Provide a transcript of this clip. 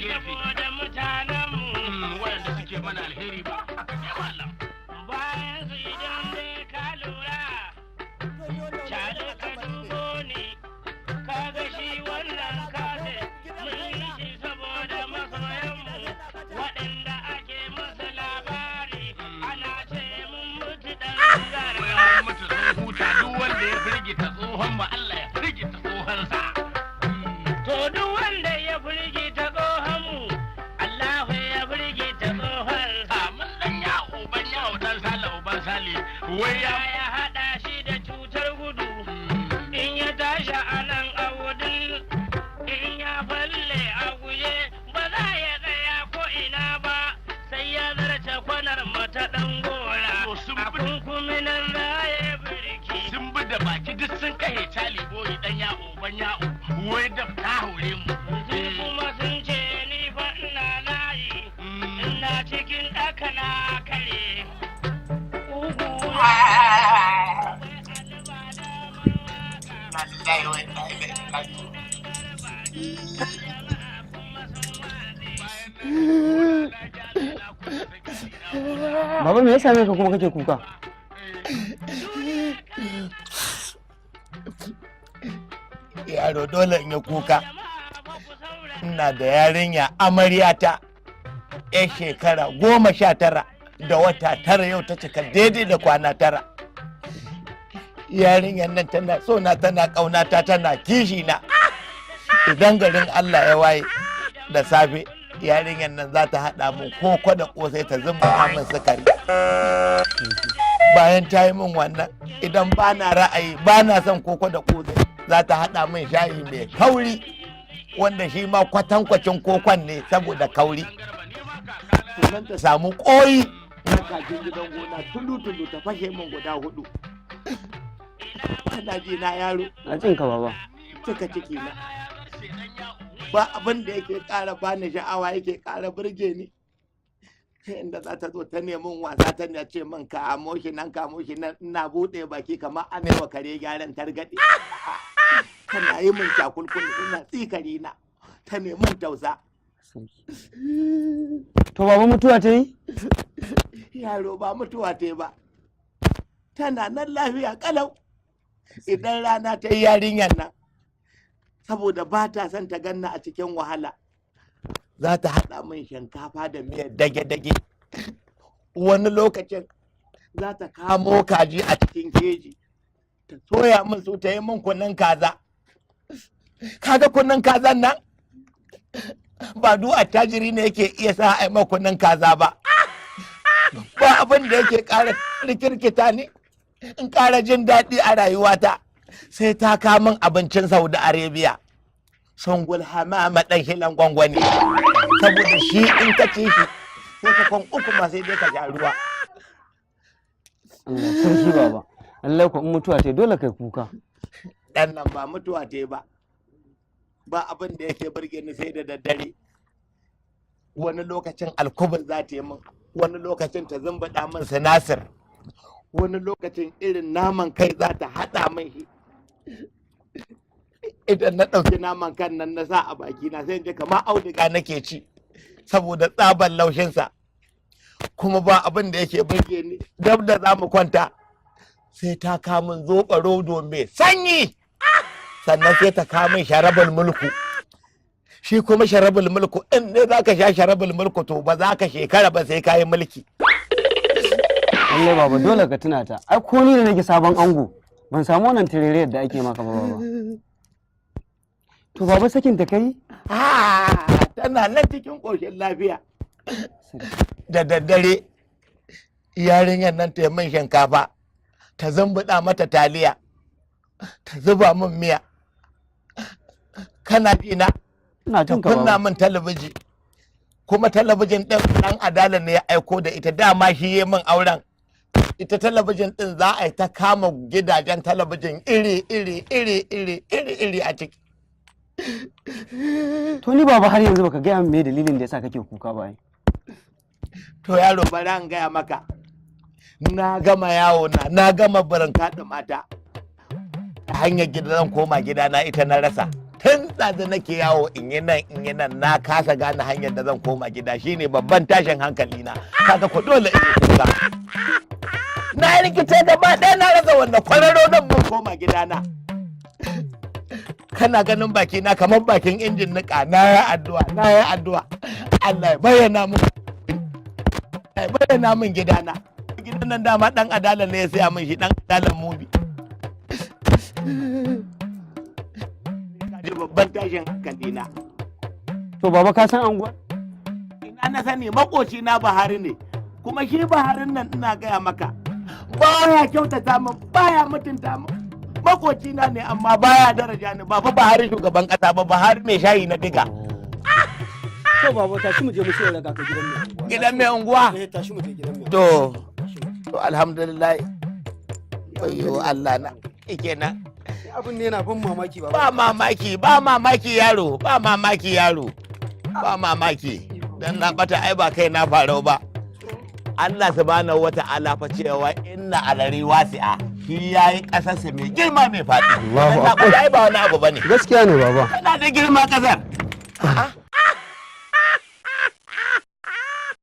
gefe wanda suke mana alheri ba haka ne malam bayan su idan dai ka lura cale ka dubo ne kaga shi wannan kase mun yi shi saboda masoyanmu waɗanda ake musu labari ana ce mun mutu ɗan garba mutu sun huta duk wanda ya firgita tsohon mu Allah ya firgita tsohonsa to duk wanda ya firgita tsohonmu Allah ya firgita tsohonsa mun dan ya uban sale uban sale wai ya haɗa shi da cutar gudu in ya tashi a nan a wudin in ya falle a guje ba za ya tsaya ko ina ba sai ya zarce kwanar mata ɗan gora a kunkuminan za ya birki sun bi da baki duk sun kai cali boyi dan ya uban ya wai da ta hore mu kuma sun ce ni fa ina layi ina cikin ɗaka na kare Baba me ya same ka kuma kake kuka? Yaro dole in yi kuka. Ina da yarinya amaryata ya shekara 19 da wata 9 yau ta cika daidai da kwana 9. Yarinyar nan tana so na tana ƙaunata tana kishi na. Idan garin Allah ya waye da safe yarinyar nan za ta haɗa mun koko da ƙosai ta zumba min sukari. Bayan ta yi min wannan idan ba na ra'ayi ba na son koko da ƙosai za ta haɗa min shayi mai kauri wanda shi ma kwatankwacin kokon ne saboda kauri. Sannan ta samu ƙoyi na kajin gidan gona tulu-tulu ta fashe min guda 4. Kana ji na yaro? Na jin ka baba. Cika ciki na. Ba abin da yake ƙara bani sha'awa yake ƙara burge ni. Sai inda za ta zo ta nemin wasa ta ce min kamo shi nan ina buɗe baki kamar an wa kare gyaran targaɗe. Tana yi min cakulkuli ina tsikari na ta nemin tausa. To baba mutuwa ta yi? Yaro ba mutuwa ta yi ba. Tana nan lafiya kalau. Idan rana ta yi yarinyar nan saboda ba ta son ta ganna a cikin wahala za ta haɗa min shinkafa da miyar dage-dage. Wani lokacin za ta kamo kaji a cikin keji ta soya min su ta yi min kunnen kaza. Kaga kunnen kazan nan ba duk attajiri ne yake iya sa a yi min kunnen kaza ba. Ba abin da yake ƙara rikirkita ni in ƙara jin daɗi a rayuwata sai ta kamun abincin Saudi Arabia. Sungul hamama ɗan hilan gwangwani. Saboda shi in ka ci shi sai ka kwan 3 ma sai dai ka sha ruwa. Allah sarki baba. Allah ko in mutuwa ta dole kai kuka. Ɗan nan ba mutuwa ta ba. Ba abin da yake burge ni sai da daddare. Wani lokacin alkubur za ta yi min. Wani lokacin ta zumbaɗa min sinasir. Wani lokacin irin naman kai za ta haɗa min shi. Idan na ɗauki naman kan nan na sa a baki na sai in ji kamar auduga nake ci saboda tsaban laushinsa. Kuma ba abin da yake burge ni dab da za mu kwanta sai ta kamun zoɓa rodo mai sanyi sannan sai ta kamun sharabul mulku. Shi kuma sharabul mulku in ne za ka sha sharabul mulku to ba za ka shekara ba sai ka yi mulki. Allah baba dole ka tuna ta. Ai ko ni da nake sabon ango ban samu wannan tirere da ake maka ba baba. To baba sakin ta kai? Tana nan cikin ƙoshin lafiya. Da daddare yarinyar nan ta yi min shinkafa ta zambuɗa mata taliya ta zuba min miya. Kana jina ta kunna min talabiji kuma talabijin ɗin ɗan adala ne ya aiko da ita dama shi yi min auren. Ita talabijin ɗin za a yi ta kama gidajen talabijin iri a ciki. To ni baba har yanzu baka gaya me dalilin da yasa kake kuka ba. To yaro bari an gaya maka. Na gama yawo na gama barin kaɗa mata. Ta hanyar gida zan koma gidana ita na rasa. tun ɗazu nake yawo in yi nan na kasa gane hanyar da zan koma gida shine babban tashin hankali na kaga ko dole in kuka na rikice gaba ɗaya na rasa wanda kwararo nan mun koma gidana kana ganin baki na kamar bakin injin nika na yi addu'a Allah ya bayyana min gidana gidan nan dama dan adalan ne ya saya min shi dan adalan mubi babban tashin hankali na. To baba ka san anguwa? Ina na sani makoci na Buhari ne kuma shi Buharin nan ina gaya maka baya kyautata min baya mutunta min makoci na ne amma baya daraja ni ba fa Buhari shugaban kasa ba Buhari mai shayi na diga. To baba tashi mu je mu sai daga ka gidan mai unguwa. Tashi mu je gidan mai. To alhamdulillah. Ayyo Allah na kenan. Abin ne yana ban mamaki ba. Ba mamaki yaro. Dan na bata ai ba kai na farau ba. Allah subhanahu wata'ala fa cewa inna alari wasi'a. Shi yayi kasarsa mai girma mai faɗi. Allahu akbar. Ai ba wani abu bane. Gaskiya ne baba. Kana da girma kasar.